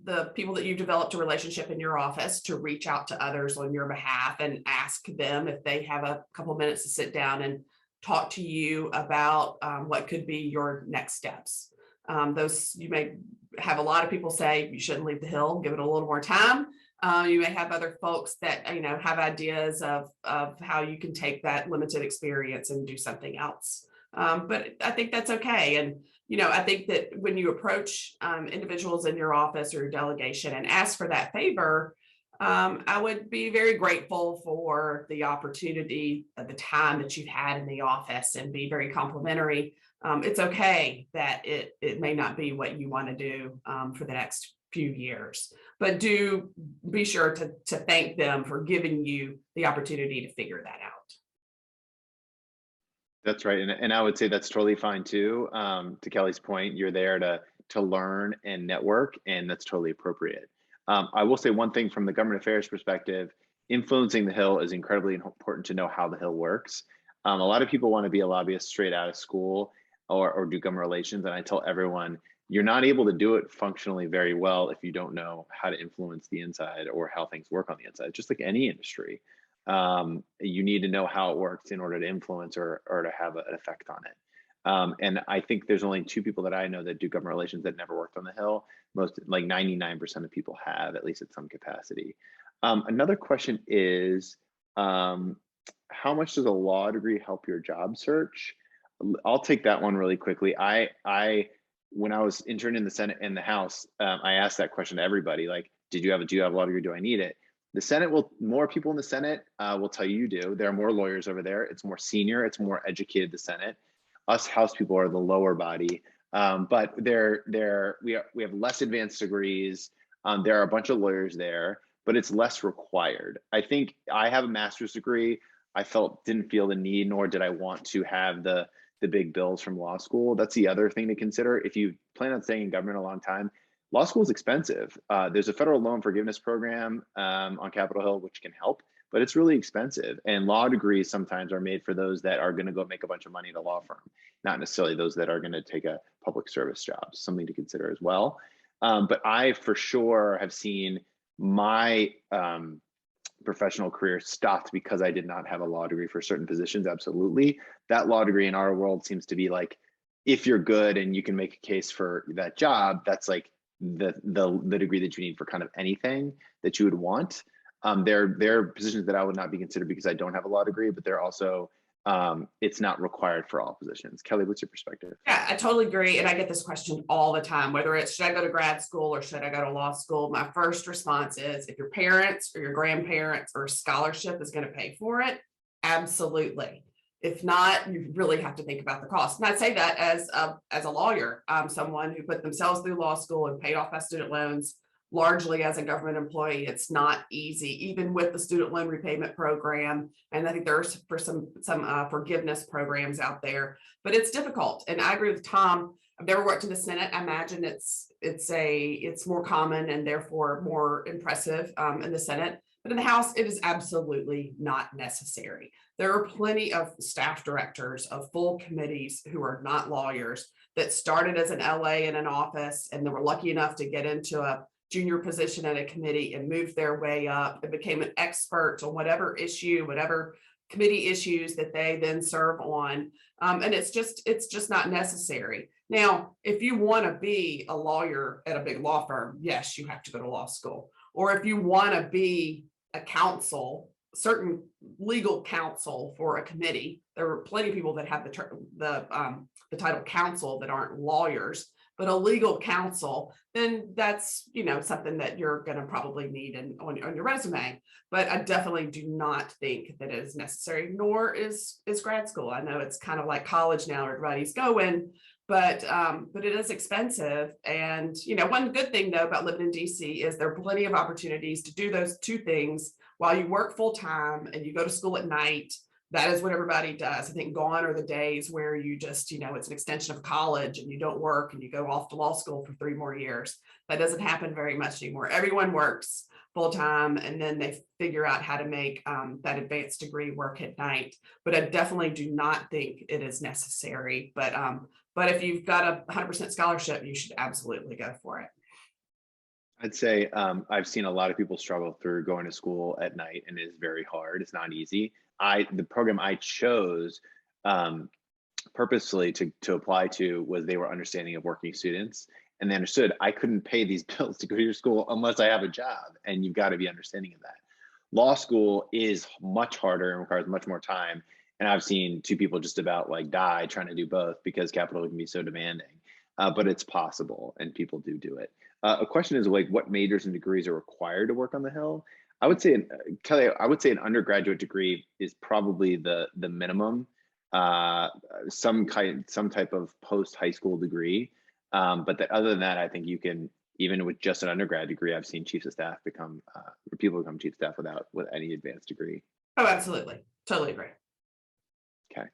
the people that you've developed a relationship in your office to reach out to others on your behalf and ask them if they have a couple minutes to sit down and talk to you about what could be your next steps. You may have a lot of people say you shouldn't leave the Hill, give it a little more time. You may have other folks that have ideas of how you can take that limited experience and do something else. But I think that's okay. And I think that when you approach individuals in your office or your delegation and ask for that favor, I would be very grateful for the opportunity, the time that you've had in the office, and be very complimentary. It's okay that it may not be what you want to do for the next few years, but do be sure to thank them for giving you the opportunity to figure that out. That's right, and I would say that's totally fine too. To Kelly's point, you're there to learn and network, and that's totally appropriate. I will say one thing from the government affairs perspective: influencing the Hill is incredibly important to know how the Hill works. A lot of people want to be a lobbyist straight out of school or do government relations, and I tell everyone, you're not able to do it functionally very well if you don't know how to influence the inside or how things work on the inside. Just like any industry. You need to know how it works in order to influence or to have an effect on it. And I think there's only 2 people that I know that do government relations that never worked on the Hill. Most, like 99% of people have, at least at some capacity. Another question is, how much does a law degree help your job search? I'll take that one really quickly. When I was interning in the Senate and the House, I asked that question to everybody, like, do you have a law degree? Do I need it? The Senate more people in the Senate will tell you do. There are more lawyers over there. It's more senior, it's more educated, the Senate. Us House people are the lower body, but we have less advanced degrees. There are a bunch of lawyers there, but it's less required. I think I have a master's degree. I didn't feel the need, nor did I want to have the big bills from law school. That's the other thing to consider. If you plan on staying in government a long time, law school is expensive. There's a federal loan forgiveness program on Capitol Hill, which can help, but it's really expensive. And law degrees sometimes are made for those that are going to go make a bunch of money at a law firm, not necessarily those that are going to take a public service job. Something to consider as well. But I for sure have seen my professional career stopped because I did not have a law degree for certain positions. Absolutely. That law degree in our world seems to be like, if you're good and you can make a case for that job, that's like the degree that you need for kind of anything that you would want. There are positions that I would not be considered because I don't have a law degree, but they're also, it's not required for all positions. Kelle, what's your perspective? Yeah, I totally agree. And I get this question all the time, whether it's, should I go to grad school or should I go to law school? My first response is, if your parents or your grandparents or scholarship is going to pay for it, absolutely. If not, you really have to think about the cost. And I say that as a lawyer, someone who put themselves through law school and paid off my student loans largely as a government employee. It's not easy, even with the student loan repayment program. And I think there's for some forgiveness programs out there, but it's difficult. And I agree with Tom. I've never worked in the Senate. I imagine it's more common and therefore more impressive in the Senate. But in the House, it is absolutely not necessary. There are plenty of staff directors of full committees who are not lawyers that started as an LA in an office and they were lucky enough to get into a junior position at a committee and moved their way up and became an expert on whatever issue, whatever committee issues that they then serve on. And it's just not necessary. Now, if you want to be a lawyer at a big law firm, yes, you have to go to law school. Or if you want to be a counsel, certain legal counsel for a committee, there are plenty of people that have the title counsel that aren't lawyers, but a legal counsel, then that's something that you're going to probably need on your resume. But I definitely do not think that it is necessary, nor is grad school. I know it's kind of like college now, everybody's going, but it is expensive. And one good thing though about living in DC is there are plenty of opportunities to do those two things while you work full time and you go to school at night. That is what everybody does. I think gone are the days where you just, it's an extension of college and you don't work and you go off to law school for 3 more years. That doesn't happen very much anymore. Everyone works full time and then they figure out how to make that advanced degree work at night. But I definitely do not think it is necessary. But if you've got a 100% scholarship, you should absolutely go for it. I'd say I've seen a lot of people struggle through going to school at night, and it is very hard. It's not easy. The program I chose purposely to apply to was they were understanding of working students, and they understood I couldn't pay these bills to go to your school unless I have a job, and you've got to be understanding of that. Law school is much harder and requires much more time, and I've seen 2 people just about die trying to do both because capital can be so demanding. But it's possible, and people do it. A question is what majors and degrees are required to work on the Hill? I would say, Kelle, I would say an undergraduate degree is probably the minimum. Some type of post high school degree, but other than that, I think you can, even with just an undergrad degree, I've seen chiefs of staff become chief of staff with any advanced degree. Oh, absolutely, totally agree. Okay.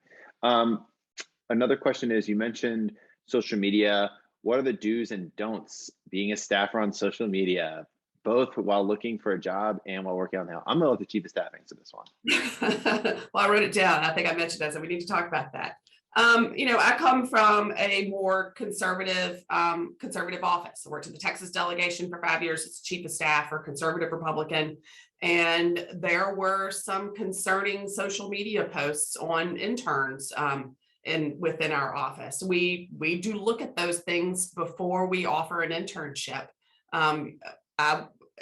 Another question is, you mentioned social media. What are the do's and don'ts being a staffer on social media, both while looking for a job and while working on the Hill? I'm going to let the chief of staff answer this one. Well, I wrote it down. I think I mentioned that, so we need to talk about that. I come from a more conservative office. I worked in the Texas delegation for 5 years as chief of staff for conservative Republican. And there were some concerning social media posts on interns within our office. We do look at those things before we offer an internship.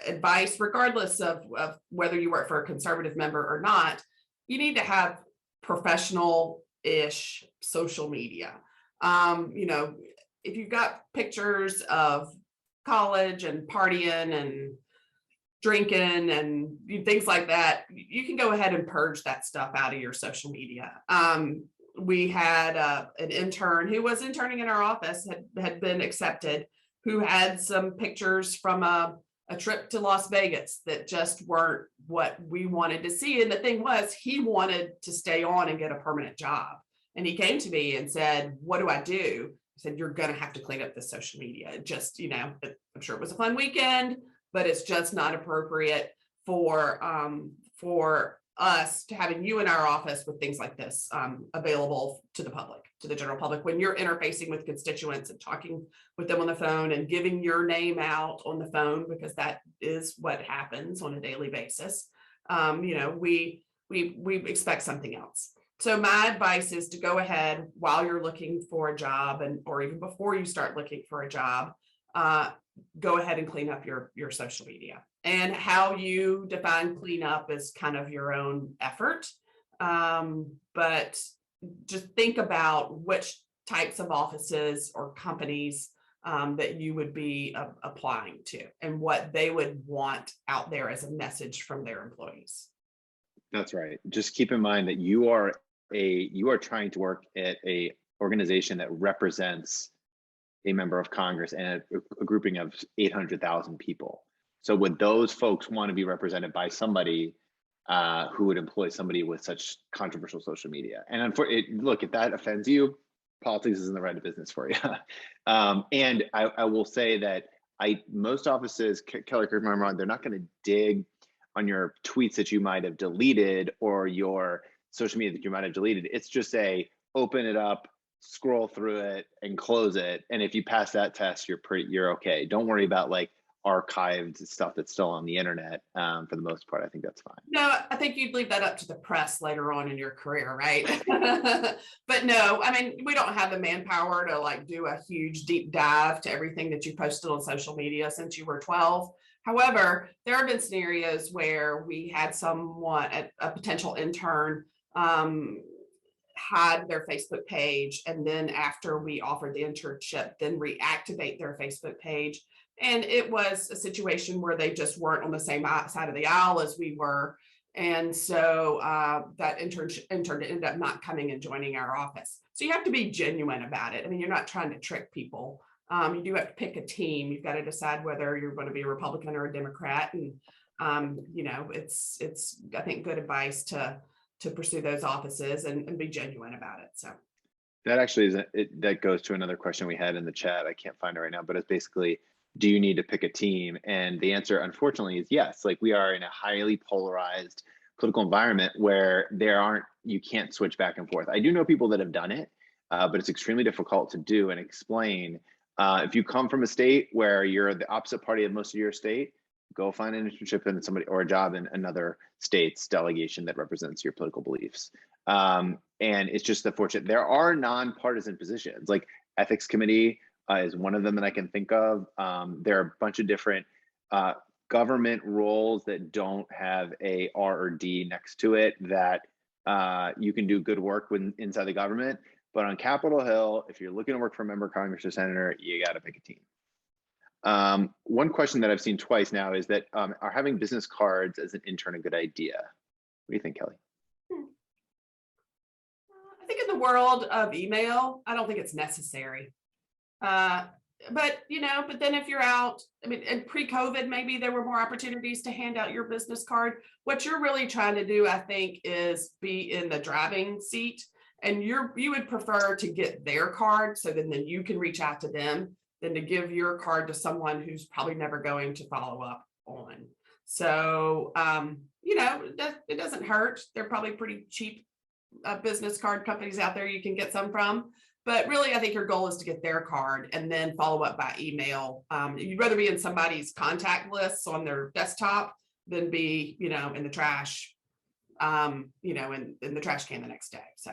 Advice, regardless of whether you work for a conservative member or not, you need to have professional-ish social media. If you've got pictures of college and partying and drinking and things like that, you can go ahead and purge that stuff out of your social media. We had an intern who was interning in our office, had been accepted, who had some pictures from a trip to Las Vegas that just weren't what we wanted to see. And the thing was, he wanted to stay on and get a permanent job. And he came to me and said, what do I do? I said, you're going to have to clean up the social media. It just, I'm sure it was a fun weekend, but it's just not appropriate for us to having you in our office with things like this available to the public, to the general public, when you're interfacing with constituents and talking with them on the phone and giving your name out on the phone, because that is what happens on a daily basis. We expect something else. So my advice is to go ahead while you're looking for a job, or even before you start looking for a job, go ahead and clean up your social media. And how you define cleanup is kind of your own effort. But just think about which types of offices or companies that you would be applying to and what they would want out there as a message from their employees. That's right. Just keep in mind that you are you are trying to work at a organization that represents a member of Congress and a grouping of 800,000 people. So would those folks want to be represented by somebody who would employ somebody with such controversial social media? And look, if that offends you, politics isn't the right business for you. And I will say that most offices, Kelle, correct me if I'm wrong, they're not going to dig on your tweets that you might have deleted or your social media that you might have deleted. It's just open it up, scroll through it, and close it. And if you pass that test, you're okay. Don't worry about like archived stuff that's still on the internet. For the most part, I think that's fine. No, I think you'd leave that up to the press later on in your career, right? But no, I mean, we don't have the manpower to like do a huge deep dive to everything that you posted on social media since you were 12. However, there have been scenarios where we had someone, a potential intern, hide their Facebook page, and then after we offered the internship, then reactivate their Facebook page. And it was a situation where they just weren't on the same side of the aisle as we were. And so that intern ended up not coming and joining our office. So you have to be genuine about it. I mean, you're not trying to trick people. You do have to pick a team. You've got to decide whether you're going to be a Republican or a Democrat. And, it's I think, good advice to pursue those offices and be genuine about it. So that actually that goes to another question we had in the chat. I can't find it right now, but it's basically, do you need to pick a team? And the answer, unfortunately, is yes. Like, we are in a highly polarized political environment where you can't switch back and forth. I do know people that have done it, but it's extremely difficult to do and explain. If you come from a state where you're the opposite party of most of your state, go find an internship in or a job in another state's delegation that represents your political beliefs. And it's just unfortunate. There are nonpartisan positions, like ethics committee is one of them that I can think of. There are a bunch of different government roles that don't have a R or D next to it that you can do good work inside the government. But on Capitol Hill, if you're looking to work for a member of Congress or senator, you got to pick a team. One question that I've seen twice now is that are having business cards as an intern a good idea? What do you think, Kelle? I think in the world of email, I don't think it's necessary. But then if you're out, I mean, in pre-COVID, maybe there were more opportunities to hand out your business card. What you're really trying to do, I think, is be in the driving seat, and you would prefer to get their card so then you can reach out to them than to give your card to someone who's probably never going to follow up on. So, it doesn't hurt. They're probably pretty cheap business card companies out there you can get some from. But really, I think your goal is to get their card and then follow up by email. You'd rather be in somebody's contact lists on their desktop than be, in the trash, in the trash can the next day. So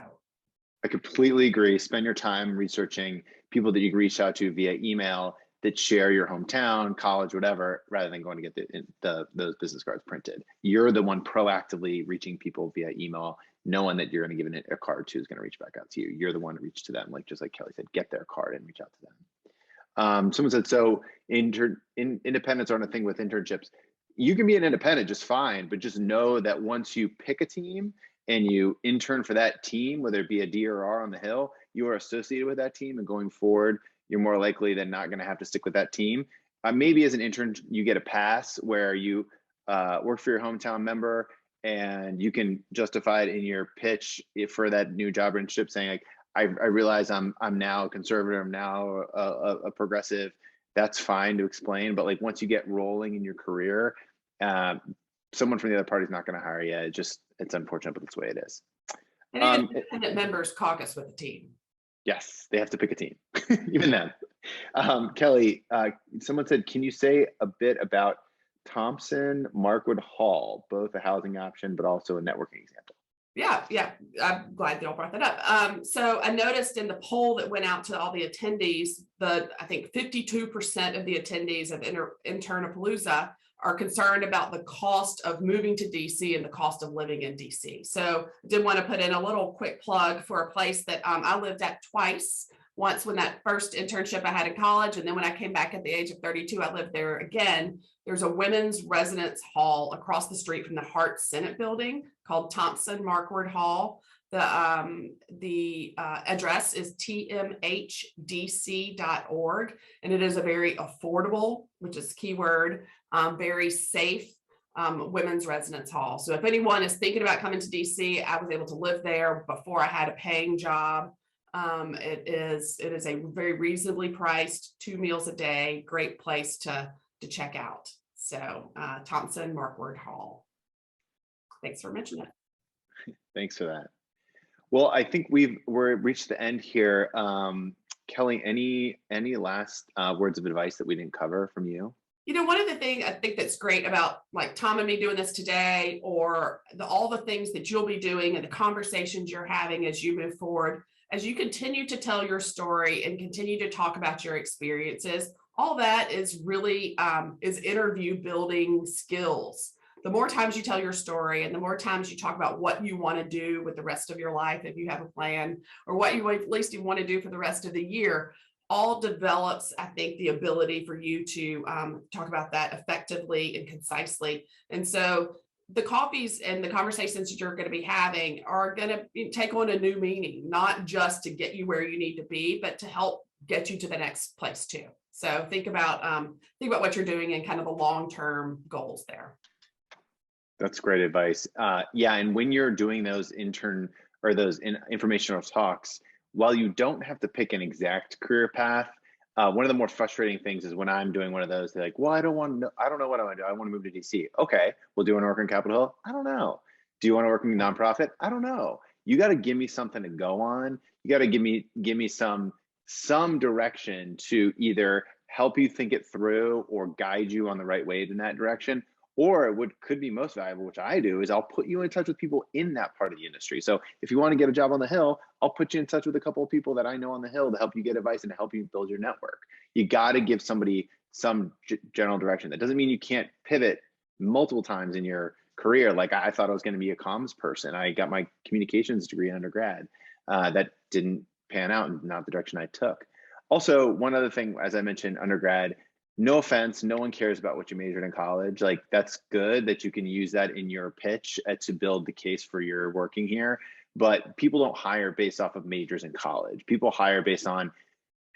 I completely agree. Spend your time researching people that you can reach out to via email that share your hometown, college, whatever, rather than going to get those business cards printed. You're the one proactively reaching people via email. No one that you're going to give a card to is going to reach back out to you. You're the one to reach to them, just like Kelle said, get their card and reach out to them. Someone said, so independents aren't a thing with internships. You can be an independent just fine, but just know that once you pick a team and you intern for that team, whether it be a D or R on the Hill, you are associated with that team, and going forward, you're more likely than not going to have to stick with that team. Maybe as an intern, you get a pass where you work for your hometown member, and you can justify it in your pitch for that new job internship, saying like, I realize I'm now a conservative, I'm now a progressive. That's fine to explain, but like once you get rolling in your career, someone from the other party is not going to hire you. It's unfortunate, but that's the way it is. And independent members caucus with the team. Yes, they have to pick a team, even then. Kelle, someone said, can you say a bit about Thompson Markwood Hall, both a housing option, but also a networking example? Yeah, I'm glad y'all brought that up. So I noticed in the poll that went out to all the attendees, I think 52% of the attendees of Internapalooza are concerned about the cost of moving to DC and the cost of living in DC. So I did want to put in a little quick plug for a place that I lived at twice. Once when that first internship I had in college, and then when I came back at the age of 32, I lived there again. There's a women's residence hall across the street from the Hart Senate building called Thompson Markwood Hall The address is tmhdc.org, and it is a very affordable, which is keyword, very safe women's residence hall. So if anyone is thinking about coming to DC, I was able to live there before I had a paying job. It is a very reasonably priced, 2 meals a day, great place to check out. So Thompson Markward Hall. Thanks for mentioning it. Thanks for that. Well, I think we're reached the end here. Kelly, any last words of advice that we didn't cover from you? One of the things I think that's great about like Tom and me doing this today, or all the things that you'll be doing and the conversations you're having as you move forward, as you continue to tell your story and continue to talk about your experiences, all that is really is interview building skills. The more times you tell your story and the more times you talk about what you want to do with the rest of your life, if you have a plan, or what you at least you want to do for the rest of the year, all develops, I think, the ability for you to talk about that effectively and concisely. And so the coffees and the conversations that you're going to be having are going to take on a new meaning, not just to get you where you need to be, but to help get you to the next place too. So think about what you're doing and kind of the long-term goals there. That's great advice. Yeah, and when you're doing those informational talks, while you don't have to pick an exact career path, one of the more frustrating things is when I'm doing one of those, they're like, well, I don't know what I want to do. I want to move to DC. Okay, well, do you want to work in Capitol Hill? I don't know. Do you want to work in a nonprofit? I don't know. You got to give me something to go on. You got to give me some direction to either help you think it through or guide you on the right way in that direction. Or what could be most valuable, which I do, is I'll put you in touch with people in that part of the industry. So if you want to get a job on the Hill, I'll put you in touch with a couple of people that I know on the Hill to help you get advice and to help you build your network. You got to give somebody some general direction. That doesn't mean you can't pivot multiple times in your career. Like I thought I was going to be a comms person. I got my communications degree in undergrad. That didn't pan out and not the direction I took. Also, one other thing, as I mentioned, undergrad, no offense, no one cares about what you majored in college. Like that's good that you can use that in your pitch to build the case for your working here. But people don't hire based off of majors in college. People hire based on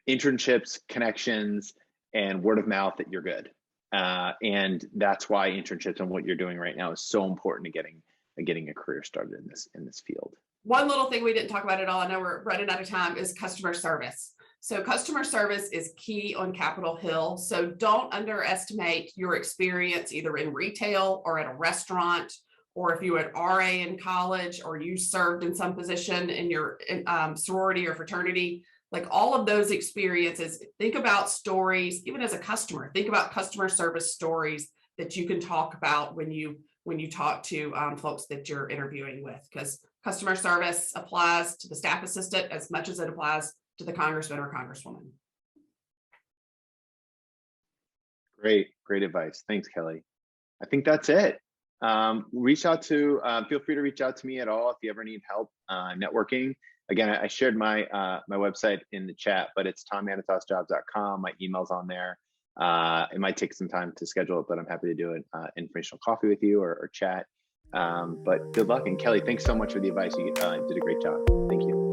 internships, connections, and word of mouth that you're good. And that's why internships and what you're doing right now is so important to getting a career started in this field. One little thing we didn't talk about at all, I know we're running out of time, is customer service. So customer service is key on Capitol Hill. So don't underestimate your experience either in retail or at a restaurant, or if you were an RA in college or you served in some position in your sorority or fraternity. Like all of those experiences, think about stories, even as a customer, think about customer service stories that you can talk about when you talk to folks that you're interviewing with, because customer service applies to the staff assistant as much as it applies to the congressman or congresswoman. Great advice. Thanks, Kelly. I think that's it. Feel free to reach out to me at all if you ever need help networking. Again, I shared my my website in the chat, but it's tommanatosjobs.com. My email's on there. It might take some time to schedule it, but I'm happy to do an informational coffee with you or chat. But good luck. And Kelly, thanks so much for the advice. You did a great job. Thank you.